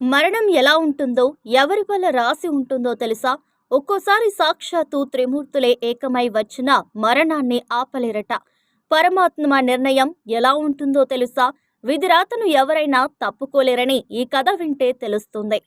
మరణం ఎలా ఉంటుందో, ఎవరి వల్ల రాసి ఉంటుందో తెలుసా? ఒక్కోసారి సాక్షాత్తు త్రిమూర్తులే ఏకమై వచ్చిన మరణాన్ని ఆపలేరట. పరమాత్మ నిర్ణయం ఎలా ఉంటుందో తెలుసా? విధిరాతను ఎవరైనా తప్పుకోలేరని ఈ కథ వింటే తెలుస్తుంది.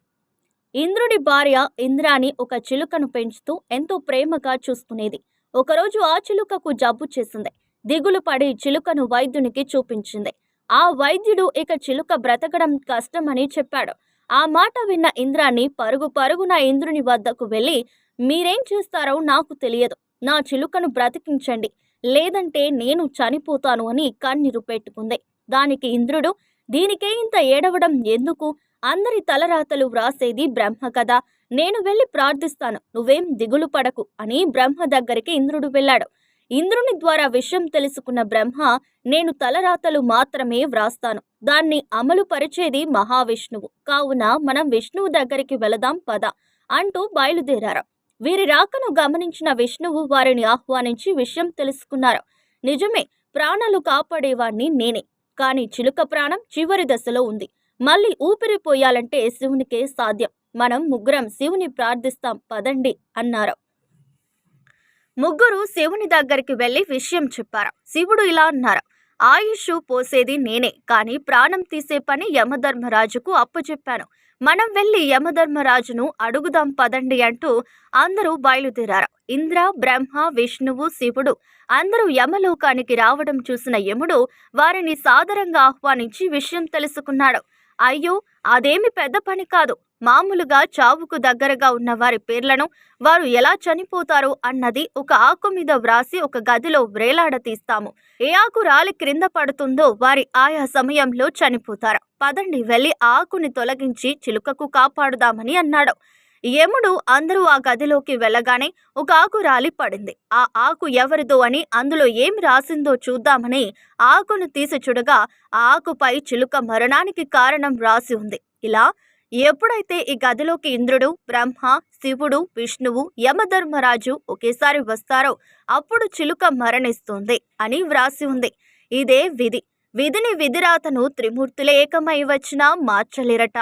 ఇంద్రుడి భార్య ఇంద్రాణి ఒక చిలుకను పెంచుతూ ఎంతో ప్రేమగా చూసుకునేది. ఒకరోజు ఆ చిలుకకు జబ్బు చేసింది. దిగులు పడి చిలుకను వైద్యునికి చూపించింది. ఆ వైద్యుడు ఇక చిలుక బ్రతకడం కష్టమని చెప్పాడు. ఆ మాట విన్న ఇంద్రాణి పరుగు పరుగున ఇంద్రుని వద్దకు వెళ్ళి, మీరేం చేస్తారో నాకు తెలియదు, నా చిలుకను బ్రతికించండి, లేదంటే నేను చనిపోతాను అని కన్నీరు పెట్టుకుంది. దానికి ఇంద్రుడు, దీనికే ఇంత ఏడవడం ఎందుకు? అందరి తలరాతలు వ్రాసేది బ్రహ్మ కదా, నేను వెళ్ళి ప్రార్థిస్తాను, నువ్వేం దిగులు పడకు అని బ్రహ్మ దగ్గరికి ఇంద్రుడు వెళ్ళాడు. ఇంద్రుని ద్వారా విషయం తెలుసుకున్న బ్రహ్మ, నేను తలరాతలు మాత్రమే వ్రాస్తాను, దాన్ని అమలు పరిచేది మహావిష్ణువు, కావున మనం విష్ణువు దగ్గరికి వెళదాం పద అంటూ బయలుదేరారు. వీరి రాకను గమనించిన విష్ణువు వారిని ఆహ్వానించి విషయం తెలుసుకున్నారు. నిజమే, ప్రాణాలు కాపాడేవాణ్ణి నేనే, కానీ చిలుక ప్రాణం చివరి దశలో ఉంది. మళ్ళీ ఊపిరి పోయాలంటే శివునికే సాధ్యం. మనం ముగ్గురం శివుని ప్రార్థిస్తాం పదండి అన్నారు. ముగ్గురు శివుని దగ్గరికి వెళ్లి విషయం చెప్పారు. శివుడు ఇలా అన్నారు, ఆయుష్ పోసేది నేనే, కానీ ప్రాణం తీసే పని యమధర్మరాజుకు అప్పచెప్పాను. మనం వెళ్లి యమధర్మరాజును అడుగుదాం పదండి అంటూ అందరూ బయలుదేరారు. ఇంద్ర, బ్రహ్మ, విష్ణువు, శివుడు అందరూ యమలోకానికి రావడం చూసిన యముడు వారిని సాదరంగా ఆహ్వానించి విషయం తెలుసుకున్నాడు. అయ్యో, అదేమి పెద్ద పని కాదు. మామూలుగా చావుకు దగ్గరగా ఉన్న వారి పేర్లను, వారు ఎలా చనిపోతారు అన్నది ఒక ఆకు మీద వ్రాసి ఒక గదిలో వ్రేలాడతీస్తాము. ఏ ఆకు రాలి క్రింద పడుతుందో వారి ఆయా సమయంలో చనిపోతారు. పదండి వెళ్ళి ఆ ఆకుని తొలగించి చిలుకకు కాపాడుదామని అన్నాడు. యముడు అందరూ ఆ గదిలోకి వెళ్ళగానే ఒక ఆకు రాలి పడింది. ఆ ఆకు ఎవరిదో అని, అందులో ఏం రాసిందో చూద్దామని ఆకును తీసి చూడగా ఆ ఆకుపై చిలుక మరణానికి కారణం రాసి ఉంది. ఇలా ఎప్పుడైతే ఈ గదిలోకి ఇంద్రుడు, బ్రహ్మ, శివుడు, విష్ణువు, యమధర్మరాజు ఒకేసారి వస్తారో అప్పుడు చిలుక మరణిస్తుంది అని వ్రాసి ఉంది. ఇదే విధి. విధిని, విధిరాతను త్రిమూర్తులే ఏకమై వచ్చినా మార్చలేరట.